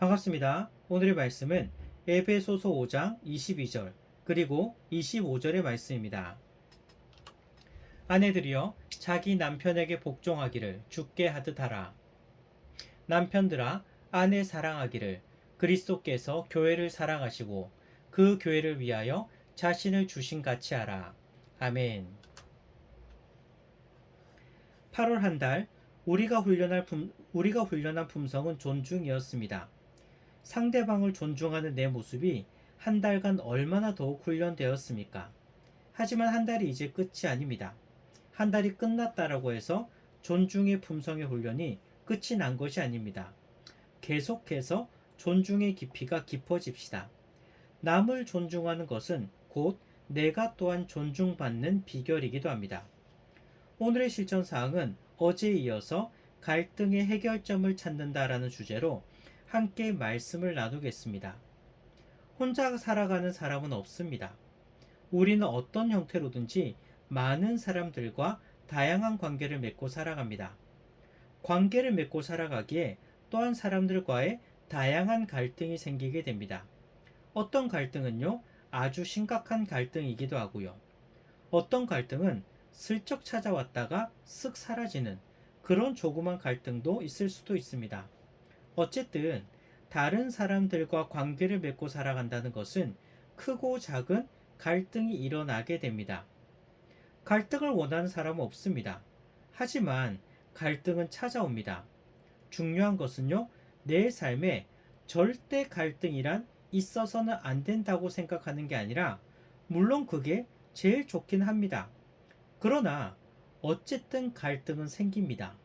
반갑습니다. 오늘의 말씀은 에베소서 5장 22절 그리고 25절의 말씀입니다. 아내들이여 자기 남편에게 복종하기를 주께 하듯 하라. 남편들아 아내 사랑하기를 그리스도께서 교회를 사랑하시고 그 교회를 위하여 자신을 주신 같이 하라. 아멘. 8월 한 달 우리가 훈련한 품성은 존중이었습니다. 상대방을 존중하는 내 모습이 한 달간 얼마나 더욱 훈련되었습니까? 하지만 한 달이 이제 끝이 아닙니다. 한 달이 끝났다라고 해서 존중의 품성의 훈련이 끝이 난 것이 아닙니다. 계속해서 존중의 깊이가 깊어집시다. 남을 존중하는 것은 곧 내가 또한 존중받는 비결이기도 합니다. 오늘의 실천사항은 어제에 이어서 갈등의 해결점을 찾는다라는 주제로 함께 말씀을 나누겠습니다. 혼자 살아가는 사람은 없습니다. 우리는 어떤 형태로든지 많은 사람들과 다양한 관계를 맺고 살아갑니다. 관계를 맺고 살아가기에 또한 사람들과의 다양한 갈등이 생기게 됩니다. 어떤 갈등은요, 아주 심각한 갈등이기도 하고요. 어떤 갈등은 슬쩍 찾아왔다가 쓱 사라지는 그런 조그만 갈등도 있을 수도 있습니다. 어쨌든 다른 사람들과 관계를 맺고 살아간다는 것은 크고 작은 갈등이 일어나게 됩니다. 갈등을 원하는 사람은 없습니다. 하지만 갈등은 찾아옵니다. 중요한 것은요, 내 삶에 절대 갈등이란 있어서는 안 된다고 생각하는 게 아니라, 물론 그게 제일 좋긴 합니다. 그러나 어쨌든 갈등은 생깁니다.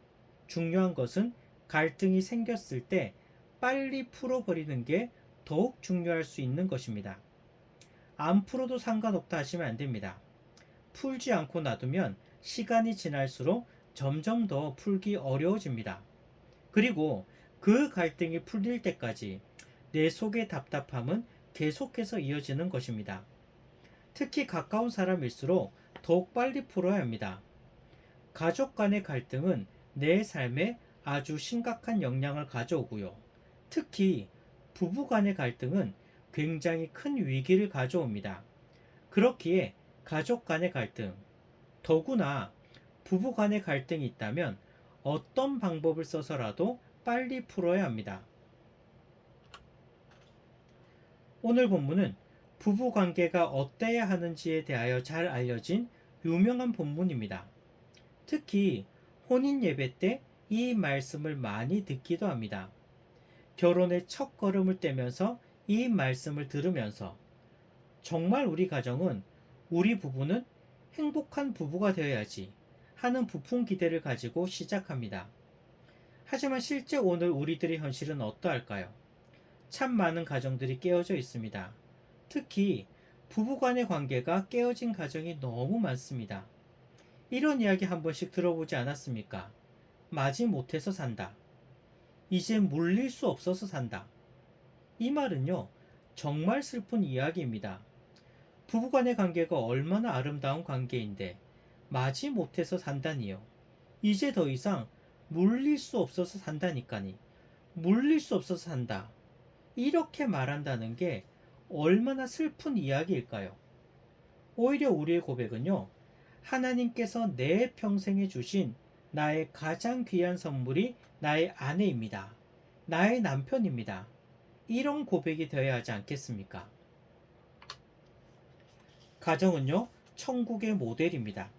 중요한 것은 갈등이 생겼을 때 빨리 풀어버리는 게 더욱 중요할 수 있는 것입니다. 안 풀어도 상관없다 하시면 안 됩니다. 풀지 않고 놔두면 시간이 지날수록 점점 더 풀기 어려워집니다. 그리고 그 갈등이 풀릴 때까지 내 속의 답답함은 계속해서 이어지는 것입니다. 특히 가까운 사람일수록 더욱 빨리 풀어야 합니다. 가족 간의 갈등은 내 삶에 아주 심각한 영향을 가져오고요. 특히 부부 간의 갈등은 굉장히 큰 위기를 가져옵니다. 그렇기에 가족 간의 갈등, 더구나 부부 간의 갈등이 있다면 어떤 방법을 써서라도 빨리 풀어야 합니다. 오늘 본문은 부부 관계가 어때야 하는지에 대하여 잘 알려진 유명한 본문입니다. 특히 혼인 예배 때 이 말씀을 많이 듣기도 합니다. 결혼의 첫 걸음을 떼면서 이 말씀을 들으면서 정말 우리 가정은, 우리 부부는 행복한 부부가 되어야지 하는 부푼 기대를 가지고 시작합니다. 하지만 실제 오늘 우리들의 현실은 어떠할까요? 참 많은 가정들이 깨어져 있습니다. 특히 부부 간의 관계가 깨어진 가정이 너무 많습니다. 이런 이야기 한 번씩 들어보지 않았습니까? 마지못해서 산다. 이제 물릴 수 없어서 산다. 이 말은요, 정말 슬픈 이야기입니다. 부부간의 관계가 얼마나 아름다운 관계인데 마지못해서 산다니요. 이제 더 이상 물릴 수 없어서 산다니까니. 물릴 수 없어서 산다. 이렇게 말한다는 게 얼마나 슬픈 이야기일까요? 오히려 우리의 고백은요, 하나님께서 내 평생에 주신 나의 가장 귀한 선물이 나의 아내입니다. 나의 남편입니다. 이런 고백이 되어야 하지 않겠습니까? 가정은요, 천국의 모델입니다.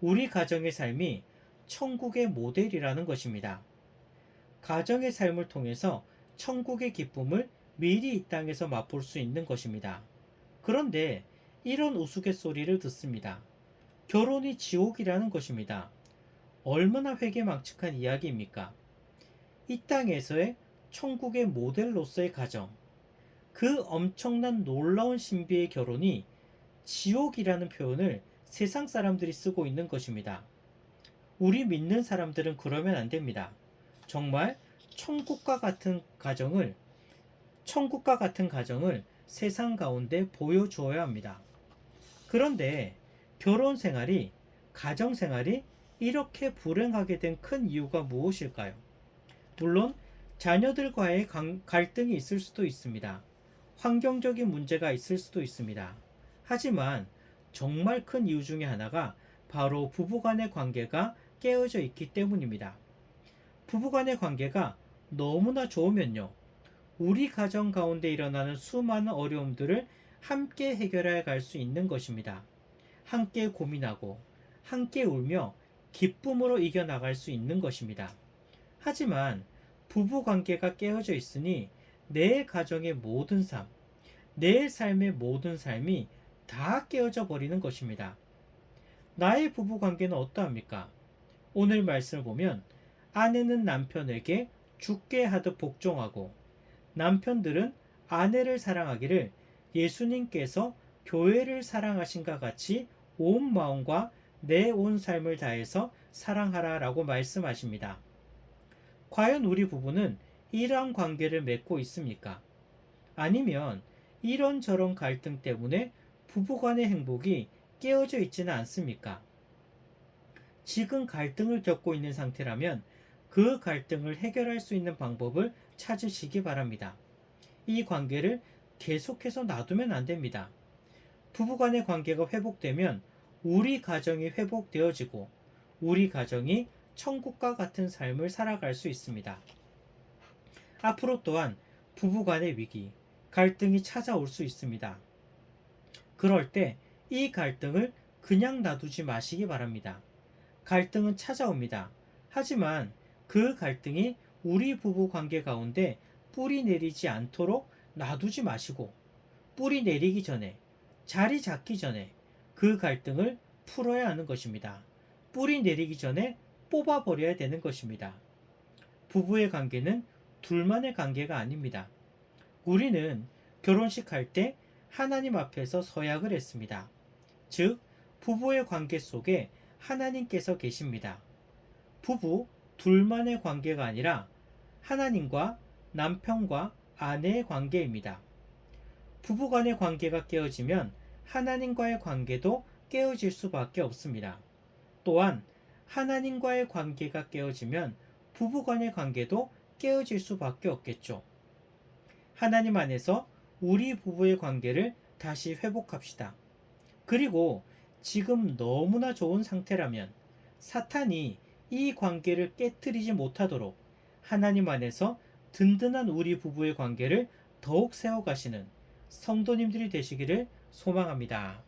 우리 가정의 삶이 천국의 모델이라는 것입니다. 가정의 삶을 통해서 천국의 기쁨을 미리 이 땅에서 맛볼 수 있는 것입니다. 그런데 이런 우스갯소리를 듣습니다. 결혼이 지옥이라는 것입니다. 얼마나 회개망측한 이야기입니까? 이 땅에서의 천국의 모델로서의 가정, 그 엄청난 놀라운 신비의 결혼이 지옥이라는 표현을 세상 사람들이 쓰고 있는 것입니다. 우리 믿는 사람들은 그러면 안 됩니다. 정말 천국과 같은 가정을 세상 가운데 보여주어야 합니다. 그런데 결혼 생활이, 가정 생활이 이렇게 불행하게 된 큰 이유가 무엇일까요? 물론 자녀들과의 갈등이 있을 수도 있습니다. 환경적인 문제가 있을 수도 있습니다. 하지만 정말 큰 이유 중에 하나가 바로 부부간의 관계가 깨어져 있기 때문입니다. 부부간의 관계가 너무나 좋으면요, 우리 가정 가운데 일어나는 수많은 어려움들을 함께 해결해 갈 수 있는 것입니다. 함께 고민하고 함께 울며 기쁨으로 이겨나갈 수 있는 것입니다. 하지만 부부 관계가 깨어져 있으니 내 가정의 모든 삶, 내 삶의 모든 삶이 다 깨어져 버리는 것입니다. 나의 부부 관계는 어떠합니까? 오늘 말씀을 보면 아내는 남편에게 죽게 하듯 복종하고 남편들은 아내를 사랑하기를 예수님께서 교회를 사랑하신가 같이 온 마음과 내 온 삶을 다해서 사랑하라 라고 말씀하십니다. 과연 우리 부부는 이러한 관계를 맺고 있습니까? 아니면 이런저런 갈등 때문에 부부간의 행복이 깨어져 있지는 않습니까? 지금 갈등을 겪고 있는 상태라면 그 갈등을 해결할 수 있는 방법을 찾으시기 바랍니다. 이 관계를 계속해서 놔두면 안 됩니다. 부부간의 관계가 회복되면 우리 가정이 회복되어지고 우리 가정이 천국과 같은 삶을 살아갈 수 있습니다. 앞으로 또한 부부간의 위기, 갈등이 찾아올 수 있습니다. 그럴 때 이 갈등을 그냥 놔두지 마시기 바랍니다. 갈등은 찾아옵니다. 하지만 그 갈등이 우리 부부 관계 가운데 뿌리 내리지 않도록 놔두지 마시고 뿌리 내리기 전에, 자리 잡기 전에 그 갈등을 풀어야 하는 것입니다. 뿌리 내리기 전에 뽑아버려야 되는 것입니다. 부부의 관계는 둘만의 관계가 아닙니다. 우리는 결혼식 할 때 하나님 앞에서 서약을 했습니다. 즉, 부부의 관계 속에 하나님께서 계십니다. 부부 둘만의 관계가 아니라 하나님과 남편과 아내의 관계입니다. 부부 간의 관계가 깨어지면 하나님과의 관계도 깨어질 수밖에 없습니다. 또한 하나님과의 관계가 깨어지면 부부 간의 관계도 깨어질 수밖에 없겠죠. 하나님 안에서 우리 부부의 관계를 다시 회복합시다. 그리고 지금 너무나 좋은 상태라면 사탄이 이 관계를 깨뜨리지 못하도록 하나님 안에서 든든한 우리 부부의 관계를 더욱 세워가시는 성도님들이 되시기를 소망합니다.